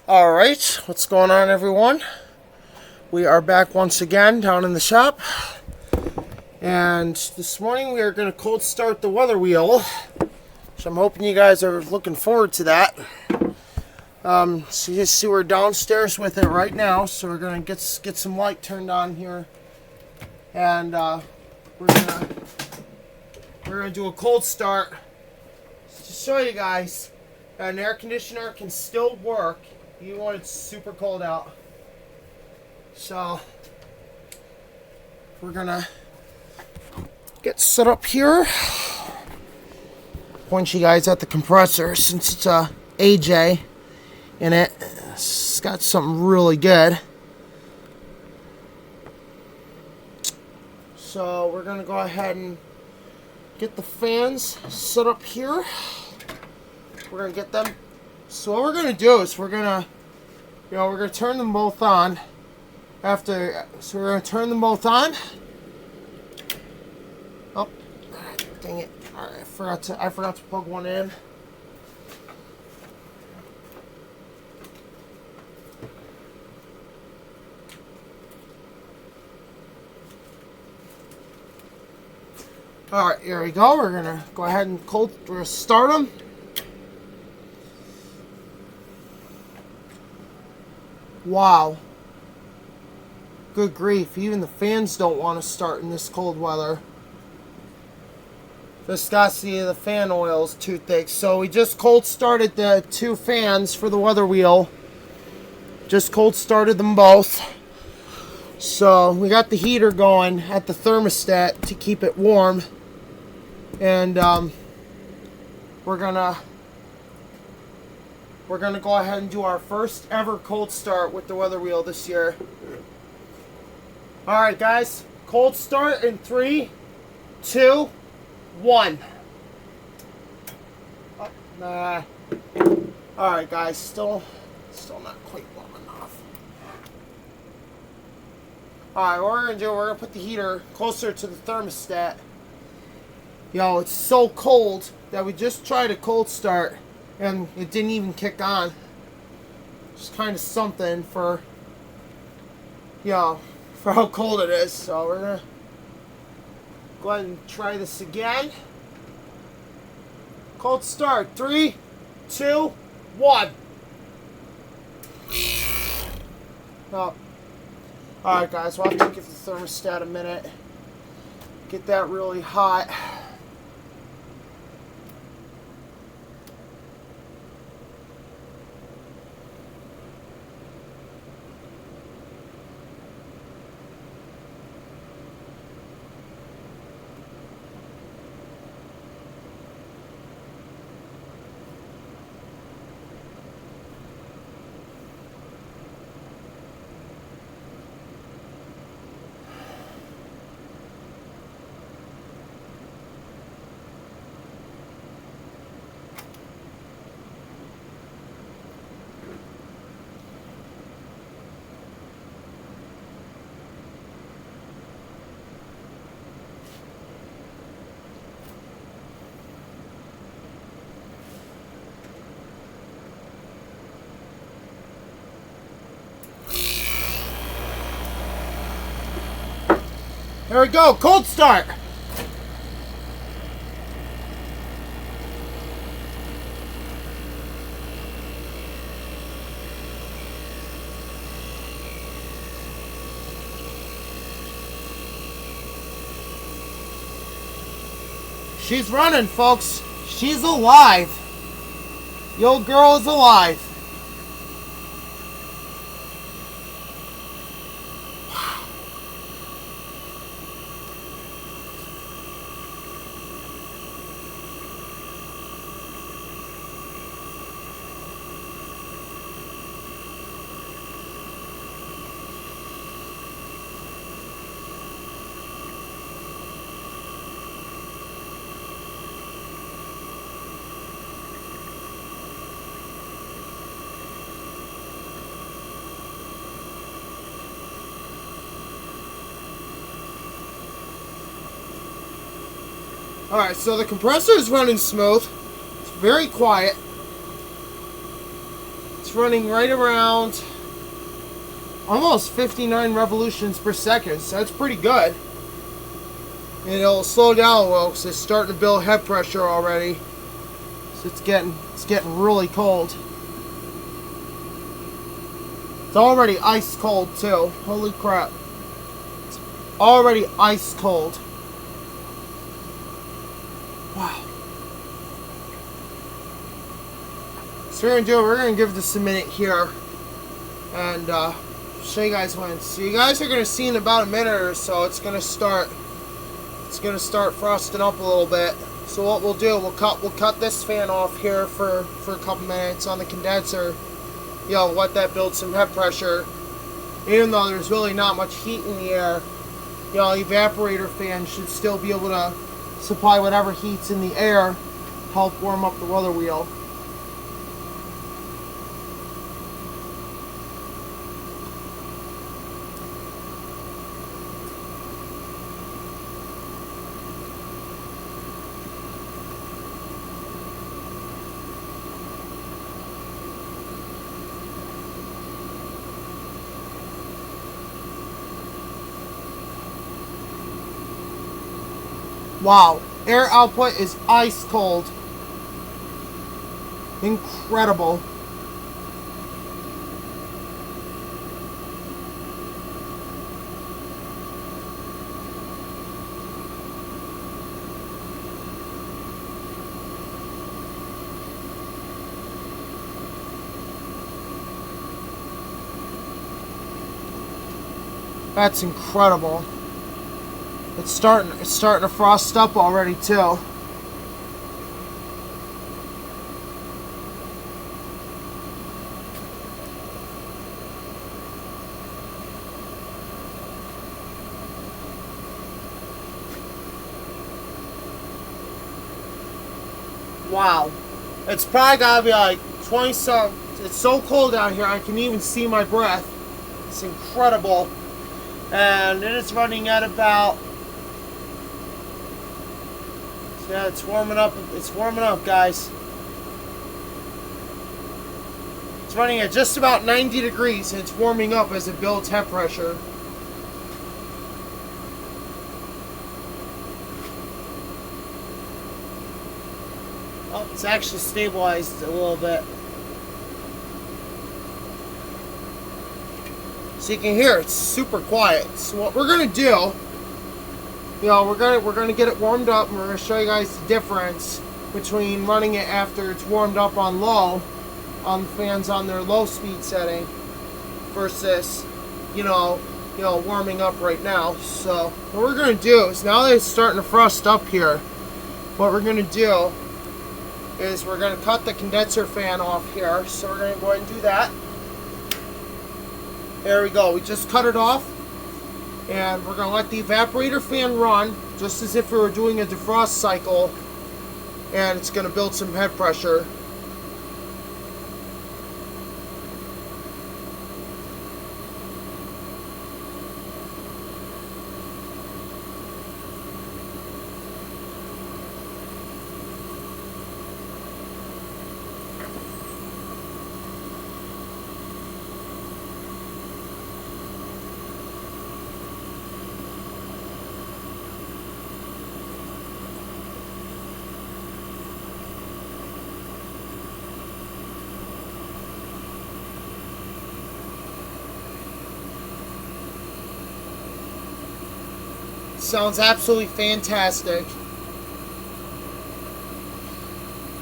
Alright, what's going on, everyone? We are back once again down in the shop. And this morning we are going to cold start the weather wheel. So I'm hoping you guys are looking forward to that. So you see we're downstairs with it right now. So we're going to get some light turned on here. And we're gonna do a cold start to show you guys that an air conditioner can still work even when it's super cold out. So we're gonna get set up here. Point you guys at the compressor since it's a AJ in it. It's got something really good. So we're gonna go ahead and get the fans set up here. We're gonna get them. So what we're gonna do is we're gonna turn them both on. So we're gonna turn them both on. Oh, dang it! All right, I forgot to plug one in. All right, here we go. We're gonna go ahead and start them. Wow. Good grief, even the fans don't want to start in this cold weather. Viscosity of the fan oil is too thick. So we just cold started the two fans for the weather wheel. Just cold started them both. So we got the heater going at the thermostat to keep it warm. And we're gonna go ahead and do our first ever cold start with the weather wheel this year. All right, guys, cold start in 3, 2, 1. Oh, nah. All right, guys, still not quite warm enough. All right, what we're gonna do, we're gonna put the heater closer to the thermostat. Yo, it's so cold that we just tried a cold start and it didn't even kick on. It's kind of something for how cold it is. So we're gonna go ahead and try this again. Cold start. 3, 2, 1. Oh. Alright, guys, we'll have to give the thermostat a minute. Get that really hot. There we go, cold start. She's running, folks. She's alive. The old girl is alive. Alright, so the compressor is running smooth. It's very quiet. It's It's running right around almost 59 revolutions per second, so that's pretty good. And it'll slow down a little because it's starting to build head pressure already. So it's getting really cold. It's already ice cold too. Holy crap. It's already ice cold. Wow. So we're gonna give this a minute here and show you guys when. So you guys are gonna see in about a minute or so it's gonna start frosting up a little bit. So what we'll do, we'll cut this fan off here for a couple minutes on the condenser. You know, let that build some head pressure. Even though there's really not much heat in the air, you know, evaporator fan should still be able to supply whatever heat's in the air, help warm up the weather wheel. Wow, air output is ice cold. Incredible. That's incredible. It's starting to frost up already too. Wow. It's probably gotta be like 20 some. It's so cold out here I can even see my breath. It's incredible. And then it's running at about, yeah, it's warming up. It's warming up, guys. It's running at just about 90 degrees, and it's warming up as it builds head pressure. Oh, it's actually stabilized a little bit. So you can hear it's super quiet. So what we're gonna do, you know, we're gonna get it warmed up, and we're gonna show you guys the difference between running it after it's warmed up on low, on the fans on their low speed setting, versus, you know, warming up right now. So what we're gonna do is, now that it's starting to frost up here, what we're gonna do is we're gonna cut the condenser fan off here. So we're gonna go ahead and do that. There we go. We just cut it off. And we're going to let the evaporator fan run, just as if we were doing a defrost cycle. And it's going to build some head pressure. Sounds absolutely fantastic.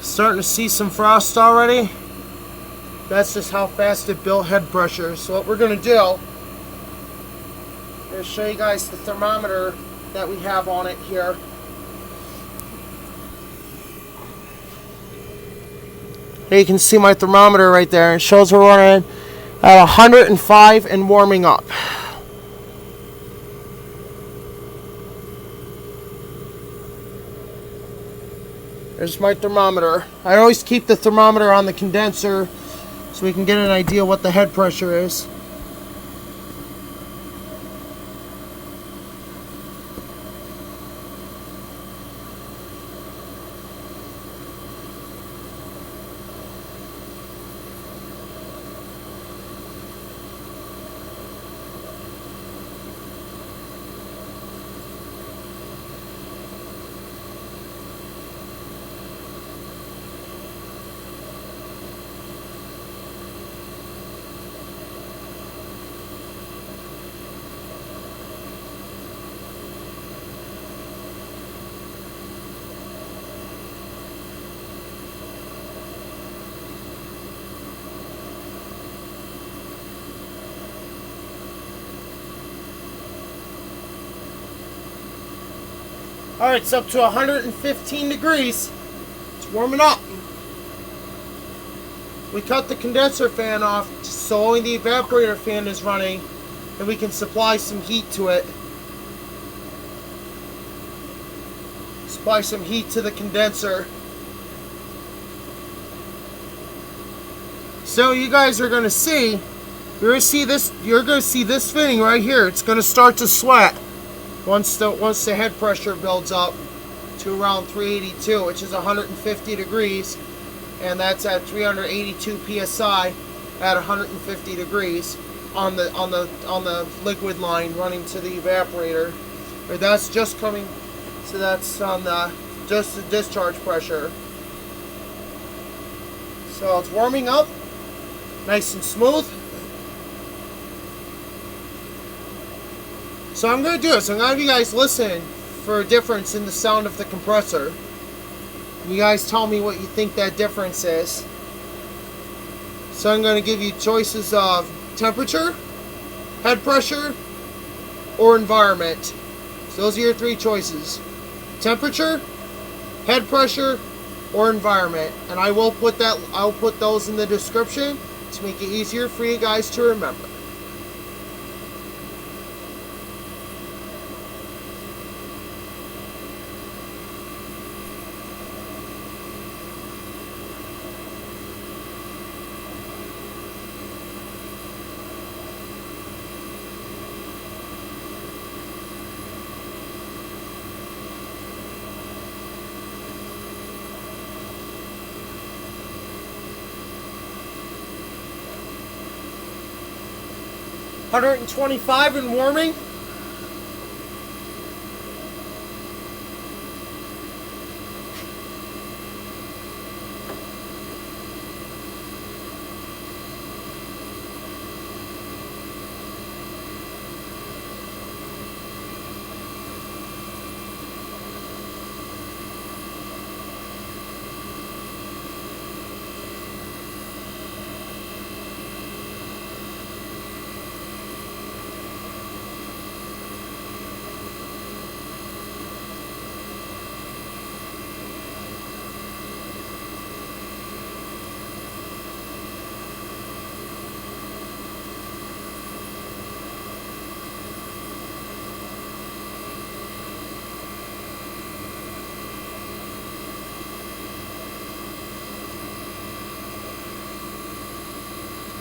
Starting to see some frost already. That's just how fast it built head pressure. So what we're going to do is show you guys the thermometer that we have on it here. Here you can see my thermometer right there. It shows we're running at 105 and warming up. There's my thermometer. I always keep the thermometer on the condenser so we can get an idea what the head pressure is. Alright, it's up to 115 degrees. It's warming up. We cut the condenser fan off so only the evaporator fan is running and we can supply some heat to it. Supply some heat to the condenser. So you guys are gonna see, you're gonna see this fitting right here. It's gonna start to sweat once the head pressure builds up to around 382, which is 150 degrees, and that's at 382 psi at 150 degrees on the liquid line running to the evaporator. Or that's just coming, so that's on just the discharge pressure. So it's warming up, nice and smooth. So I'm going to do this. I'm going to have you guys listen for a difference in the sound of the compressor. You guys tell me what you think that difference is. So I'm going to give you choices of temperature, head pressure, or environment. So those are your three choices. Temperature, head pressure, or environment. And I'll put those in the description to make it easier for you guys to remember. $125 and warming.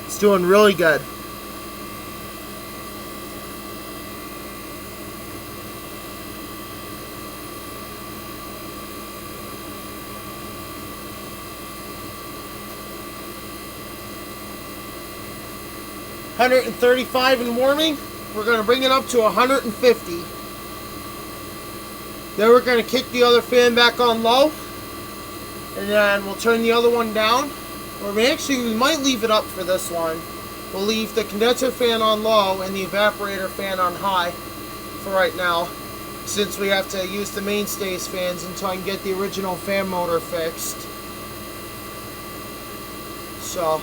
It's doing really good. $135 and warming. We're going to bring it up to 150. Then we're going to kick the other fan back on low, and then we'll turn the other one down. Or we might leave it up for this one. We'll leave the condenser fan on low and the evaporator fan on high for right now, since we have to use the mainstays fans until I can get the original fan motor fixed. So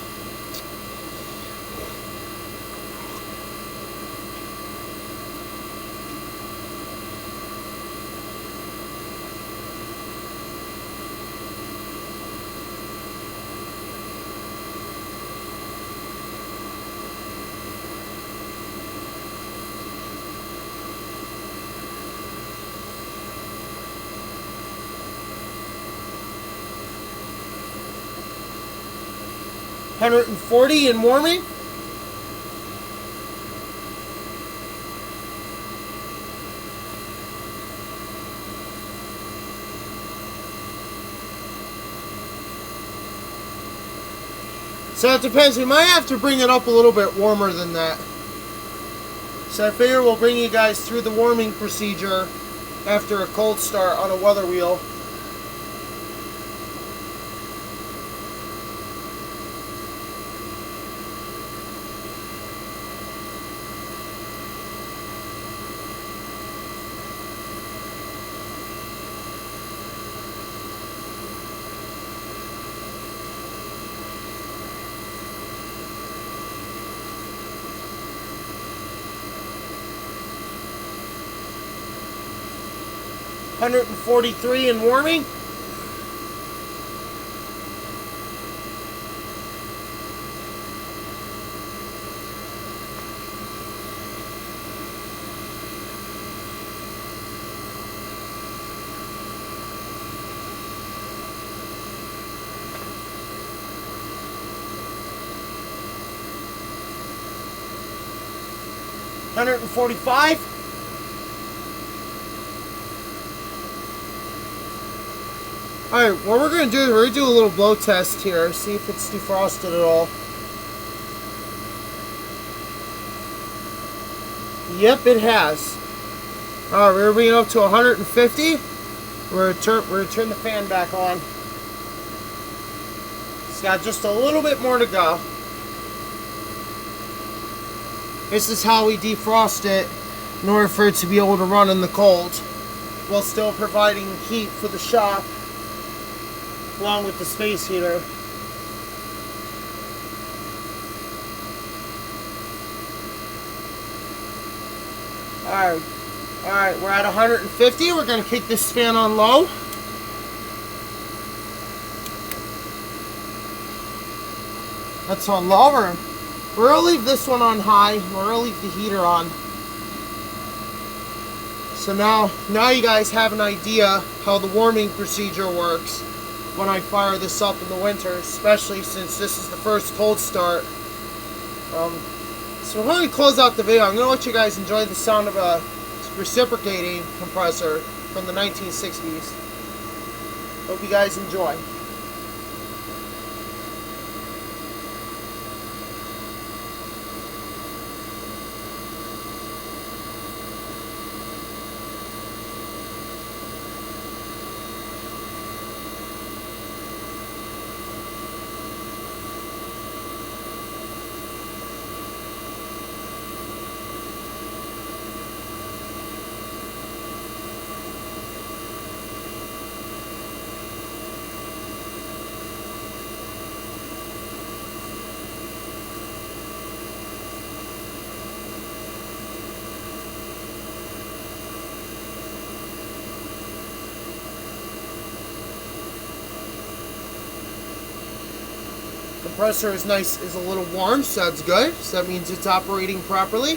$140 and warming. So it depends. We might have to bring it up a little bit warmer than that. So I figure we'll bring you guys through the warming procedure after a cold start on a weather wheel. 143 and warming. $145. Alright, what we're going to do is we're going to do a little blow test here, see if it's defrosted at all. Yep, it has. Alright, we're bringing it up to 150. We're going to turn the fan back on. It's got just a little bit more to go. This is how we defrost it in order for it to be able to run in the cold while still providing heat for the shop along with the space heater. Alright, we're at 150. We're going to kick this fan on low. That's on low. We're going to leave this one on high. We're going to leave the heater on. So now you guys have an idea how the warming procedure works when I fire this up in the winter, especially since this is the first cold start. So we're going to close out the video. I'm going to let you guys enjoy the sound of a reciprocating compressor from the 1960s. Hope you guys enjoy. Compressor is a little warm, so that's good. So that means it's operating properly.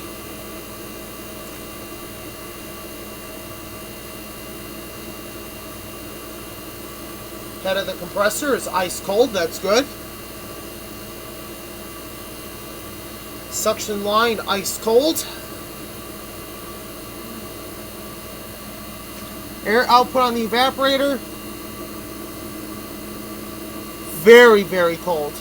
Head of the compressor is ice cold, that's good. Suction line ice cold. Air output on the evaporator, very, very cold.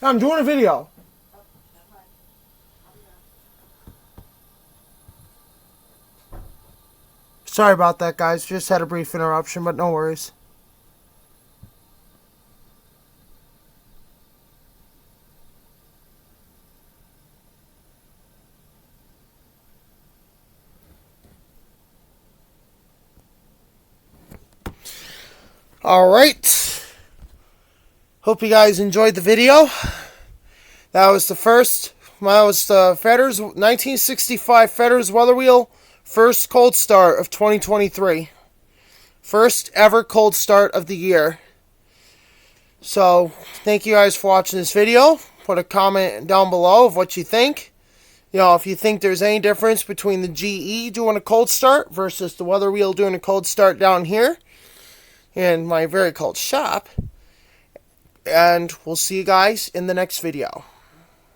I'm doing a video. Sorry about that, guys. Just had a brief interruption, but no worries. Alright. Hope you guys enjoyed the video. That was the Fetters 1965 Fetters Weather Wheel first cold start of 2023. First ever cold start of the year. So, thank you guys for watching this video. Put a comment down below of what you think. You know, if you think there's any difference between the GE doing a cold start versus the Weather Wheel doing a cold start down here in my very cold shop. And we'll see you guys in the next video.